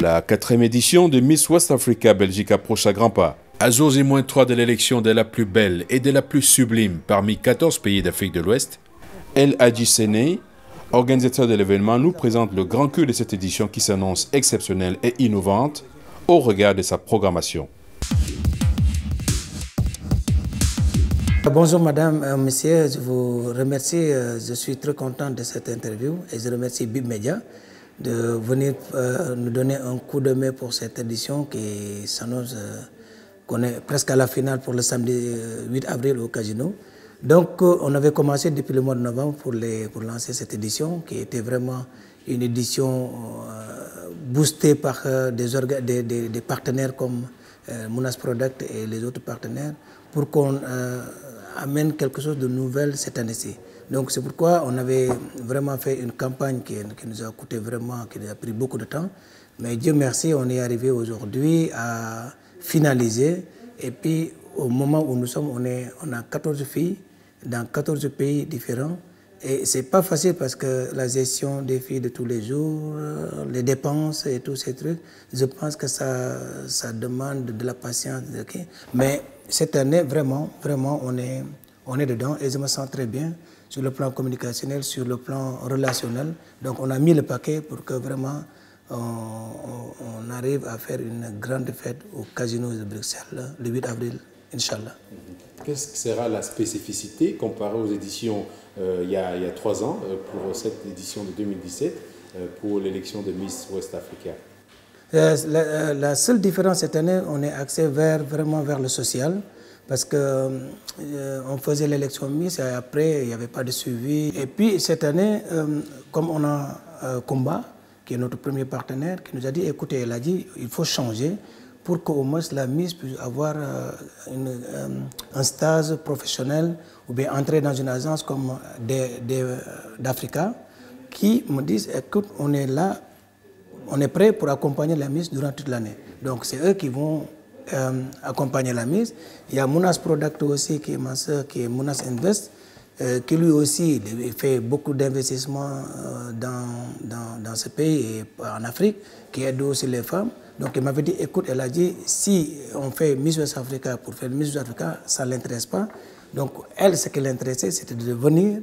La 4e édition de Miss West Africa Belgique approche à grands pas. À jour J-3 de l'élection de la plus belle et de la plus sublime parmi 14 pays d'Afrique de l'Ouest, El Hadji Sene, organisateur de l'événement, nous présente le grand cru de cette édition qui s'annonce exceptionnelle et innovante au regard de sa programmation. Bonjour madame, monsieur, je vous remercie, je suis très content de cette interview et je remercie Bib Media de venir nous donner un coup de main pour cette édition qui s'annonce qu'on est presque à la finale pour le samedi 8 avril au Casino. Donc on avait commencé depuis le mois de novembre pour lancer cette édition qui était vraiment une édition boostée par des partenaires comme Mounas Product et les autres partenaires pour qu'on amène quelque chose de nouvel cette année-ci. Donc c'est pourquoi on avait vraiment fait une campagne qui nous a coûté vraiment, qui nous a pris beaucoup de temps. Mais Dieu merci, on est arrivé aujourd'hui à finaliser. Et puis au moment où nous sommes, on a 14 filles dans 14 pays différents. Et c'est pas facile parce que la gestion des filles de tous les jours, les dépenses et tous ces trucs, je pense que ça demande de la patience. Okay? Mais cette année, vraiment, on est dedans et je me sens très bien sur le plan communicationnel, sur le plan relationnel. Donc on a mis le paquet pour que vraiment on arrive à faire une grande fête au Casino de Bruxelles le 8 avril, Inch'Allah. Qu'est-ce que sera la spécificité comparée aux éditions il y a 3 ans pour cette édition de 2017 pour l'élection de Miss West Africa? La seule différence cette année, on est axé vraiment vers le social parce que on faisait l'élection Miss et après il n'y avait pas de suivi. Et puis cette année, comme on a Combat, qui est notre premier partenaire, qui nous a dit écoutez, elle a dit il faut changer pour qu'au moins la Miss puisse avoir un stage professionnel ou bien entrer dans une agence comme d'Africa qui me disent écoute, on est là, on est prêt pour accompagner la Miss durant toute l'année. Donc c'est eux qui vont accompagner la Miss. Il y a Mounas Product aussi qui est ma soeur, qui est Mounas Invest, qui lui aussi il fait beaucoup d'investissements dans ce pays et en Afrique, qui aide aussi les femmes. Donc il m'avait dit, écoute, elle a dit, si on fait Miss West Africa pour faire Miss West Africa, ça ne l'intéresse pas. Donc elle, ce qui l'intéressait, c'était de venir,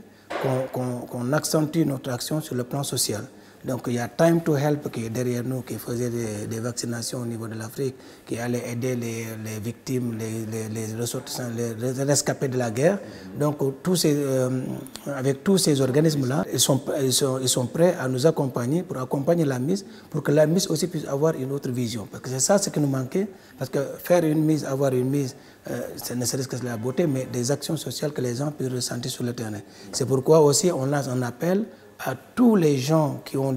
qu'on accentue notre action sur le plan social. Donc il y a Time to Help qui est derrière nous, qui faisait des vaccinations au niveau de l'Afrique, qui allait aider les victimes, les ressortissants, les rescapés de la guerre. Donc avec tous ces organismes-là, ils sont prêts à nous accompagner pour accompagner la Miss, pour que la Miss aussi puisse avoir une autre vision. Parce que c'est ça ce qui nous manquait, parce que faire une Miss, avoir une Miss, ce ne serait que la beauté, mais des actions sociales que les gens peuvent ressentir sur le terrain. C'est pourquoi aussi on lance un appel à tous les gens qui ont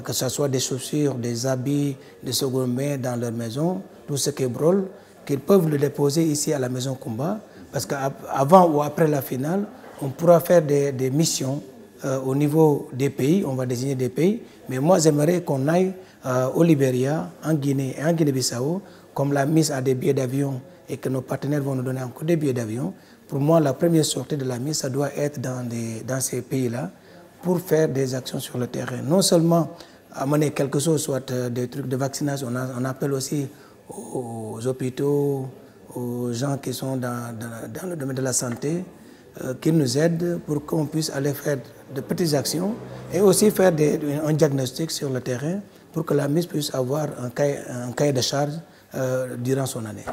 que ce soit des chaussures, des habits de seconde main dans leur maison, tout ce qui brûle, qu'ils peuvent le déposer ici à la maison Combat, parce qu'avant ou après la finale, on pourra faire des missions au niveau des pays, on va désigner des pays, mais moi j'aimerais qu'on aille au Libéria, en Guinée et en Guinée-Bissau, comme la Miss a des billets d'avion et que nos partenaires vont nous donner encore des billets d'avion. Pour moi, la première sortie de la Miss, ça doit être dans ces pays-là, pour faire des actions sur le terrain. Non seulement amener quelque chose, soit des trucs de vaccination, on appelle aussi aux hôpitaux, aux gens qui sont dans le domaine de la santé, qu'ils nous aident pour qu'on puisse aller faire de petites actions et aussi faire un diagnostic sur le terrain pour que la Miss puisse avoir un cahier de charge durant son année.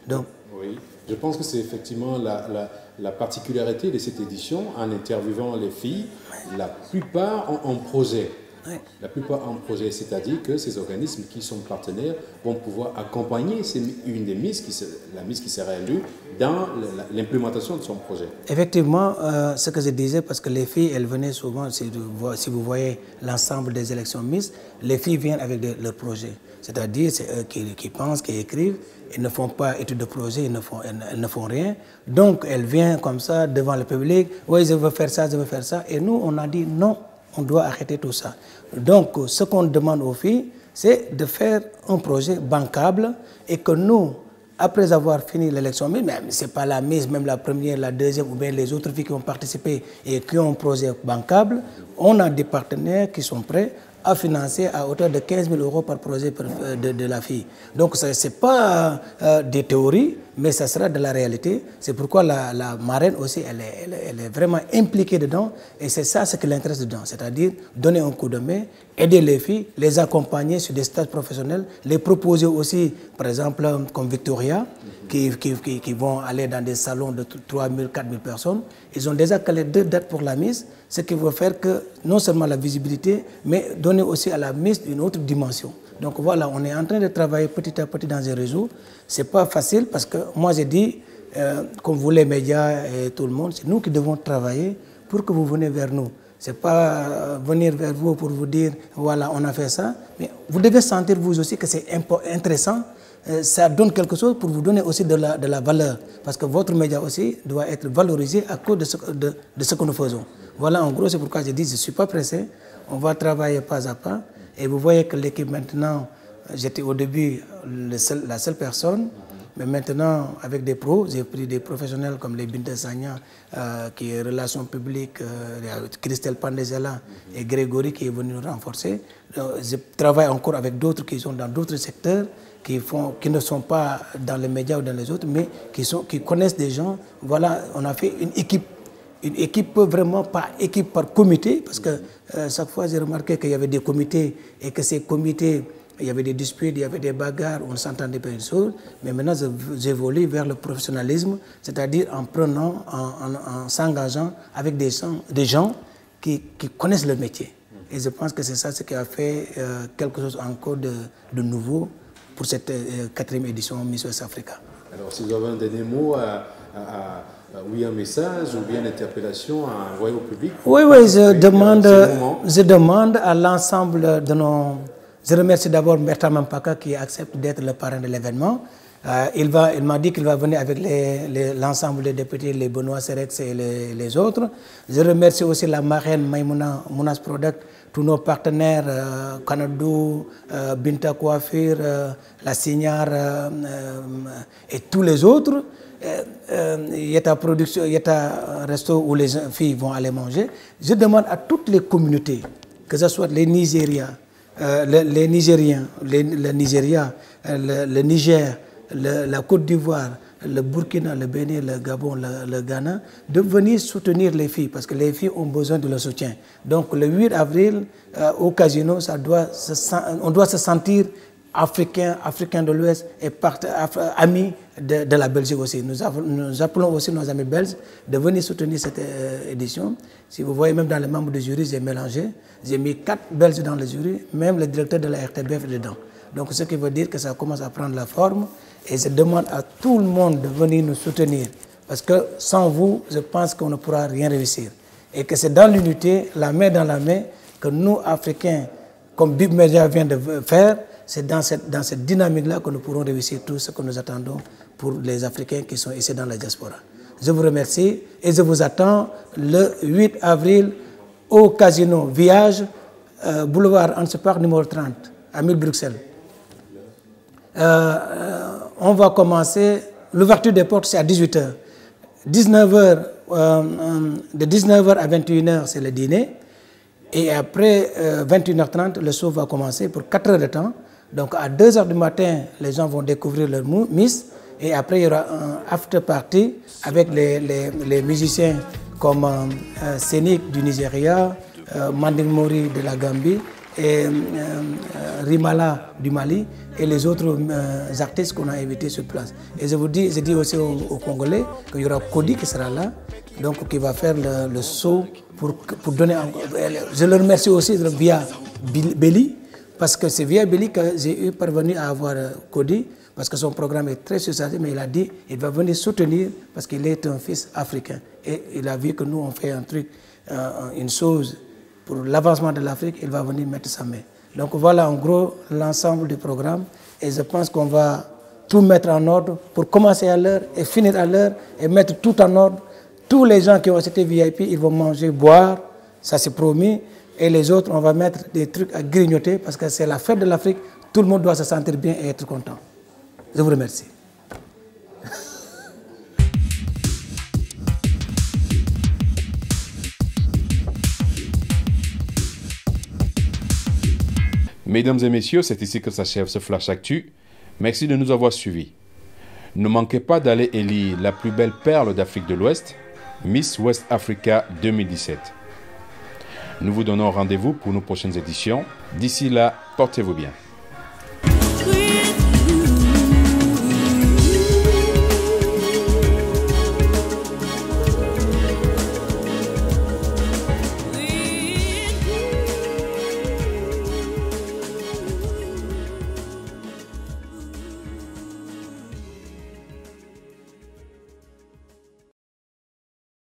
Donc, oui, je pense que c'est effectivement la particularité de cette édition, en interviewant les filles, la plupart ont un projet. Oui. La plupart ont un projet, c'est-à-dire que ces organismes qui sont partenaires vont pouvoir accompagner une des Miss, la Miss qui sera élue, dans l'implémentation de son projet. Effectivement, ce que je disais, parce que les filles, elles venaient souvent, si vous voyez l'ensemble des élections Miss, les filles viennent avec leurs projets. C'est-à-dire, c'est eux qui pensent, qui écrivent, ils ne font pas études de projet, elles ne font rien. Donc, elles viennent comme ça devant le public, oui, je veux faire ça, je veux faire ça. Et nous, on a dit non, on doit arrêter tout ça. Donc, ce qu'on demande aux filles, c'est de faire un projet bancable et que nous, après avoir fini l'élection, mais ce n'est pas la Miss, même la première, la deuxième, ou bien les autres filles qui ont participé et qui ont un projet bancable, on a des partenaires qui sont prêts a financé à hauteur de 15 000 € par projet de la fille. Donc ce n'est pas des théories, mais ça sera de la réalité. C'est pourquoi la marraine aussi, elle est vraiment impliquée dedans. Et c'est ça ce qui l'intéresse dedans, c'est-à-dire donner un coup de main, aider les filles, les accompagner sur des stages professionnels, les proposer aussi, par exemple, comme Victoria, qui vont aller dans des salons de 3 000, 4 000 personnes. Ils ont déjà calé 2 dates pour la Miss, ce qui va faire que non seulement la visibilité, mais donner aussi à la Miss une autre dimension. Donc voilà, on est en train de travailler petit à petit dans un réseau. Ce n'est pas facile parce que moi j'ai dit, comme vous les médias et tout le monde, c'est nous qui devons travailler pour que vous venez vers nous. Ce n'est pas venir vers vous pour vous dire, voilà, on a fait ça. Mais vous devez sentir vous aussi que c'est intéressant. Ça donne quelque chose pour vous donner aussi de la valeur. Parce que votre média aussi doit être valorisé à cause de ce que nous faisons. Voilà, en gros, c'est pourquoi je dis, je ne suis pas pressé. On va travailler pas à pas. Et vous voyez que l'équipe maintenant, j'étais au début la seule personne. Mais maintenant, avec des pros, j'ai pris des professionnels comme les Binta Sagna, qui est relations publiques, Christelle Pandezela et Grégory qui est venu nous renforcer. Je travaille encore avec d'autres qui sont dans d'autres secteurs, qui ne sont pas dans les médias ou dans les autres, mais qui connaissent des gens. Voilà, on a fait une équipe vraiment pas équipe par comité, parce que chaque fois j'ai remarqué qu'il y avait des comités et que ces comités, il y avait des disputes, il y avait des bagarres, on ne s'entendait pas une chose. Mais maintenant, j'évolue vers le professionnalisme, c'est-à-dire en s'engageant avec des gens qui connaissent le métier. Et je pense que c'est ça ce qui a fait quelque chose encore de nouveau pour cette 4e édition Miss West Africa. Alors, si vous avez un dernier mot ou un message ou bien une interpellation à envoyer au public. Oui, je demande à l'ensemble de nos... Je remercie d'abord Bertrand Mampaka qui accepte d'être le parrain de l'événement. Il m'a dit qu'il va venir avec l'ensemble des députés, les Benoît Serex et les autres. Je remercie aussi la marraine Maïmouna Mounas Product, tous nos partenaires, Canadou, Binta Coiffure, La Signare et tous les autres. Yeta Production, Yeta Resto où les filles vont aller manger. Je demande à toutes les communautés, que ce soit les Nigériens, les Nigériens, le Nigeria, le Niger, la Côte d'Ivoire, le Burkina, le Bénin, le Gabon, le Ghana, de venir soutenir les filles, parce que les filles ont besoin de leur soutien. Donc le 8 avril, au casino, on doit se sentir africains de l'Ouest et amis de la Belgique aussi. Nous appelons aussi nos amis belges de venir soutenir cette édition. Si vous voyez, même dans les membres du jury, j'ai mélangé. J'ai mis 4 Belges dans le jury, même le directeur de la RTBF est dedans. Donc ce qui veut dire que ça commence à prendre la forme. Et je demande à tout le monde de venir nous soutenir. Parce que sans vous, je pense qu'on ne pourra rien réussir. Et que c'est dans l'unité, la main dans la main, que nous, Africains, comme Bib Media vient de faire, c'est dans cette dynamique-là que nous pourrons réussir tout ce que nous attendons pour les Africains qui sont ici dans la diaspora. Je vous remercie et je vous attends le 8 avril au Casino Viage, boulevard Anse-Park numéro 30, à 1000 Bruxelles. On va commencer, l'ouverture des portes c'est à 18h. De 19h à 21h c'est le dîner. Et après 21h30, le show va commencer pour 4 heures de temps. Donc à 2h du matin, les gens vont découvrir leur Miss. Et après, il y aura un after party avec les musiciens comme Sénik du Nigeria, Manding Mori de la Gambie et Rimala du Mali et les autres artistes qu'on a invités sur place. Et je dis aussi aux Congolais qu'il y aura Kodi qui sera là, donc qui va faire le show pour donner... Je le remercie aussi via Belly, parce que c'est via Belly que j'ai eu parvenu à avoir Kodi, parce que son programme est très surchargé, mais il a dit qu'il va venir soutenir parce qu'il est un fils africain. Et il a vu que nous, on fait un truc, une chose pour l'avancement de l'Afrique, il va venir mettre sa main. Donc voilà en gros l'ensemble du programme et je pense qu'on va tout mettre en ordre pour commencer à l'heure et finir à l'heure et mettre tout en ordre. Tous les gens qui ont été VIP, ils vont manger, boire, ça c'est promis. Et les autres, on va mettre des trucs à grignoter parce que c'est la fête de l'Afrique. Tout le monde doit se sentir bien et être content. Je vous remercie. Mesdames et messieurs, c'est ici que s'achève ce Flash Actu. Merci de nous avoir suivis. Ne manquez pas d'aller élire la plus belle perle d'Afrique de l'Ouest, Miss West Africa 2017. Nous vous donnons rendez-vous pour nos prochaines éditions. D'ici là, portez-vous bien.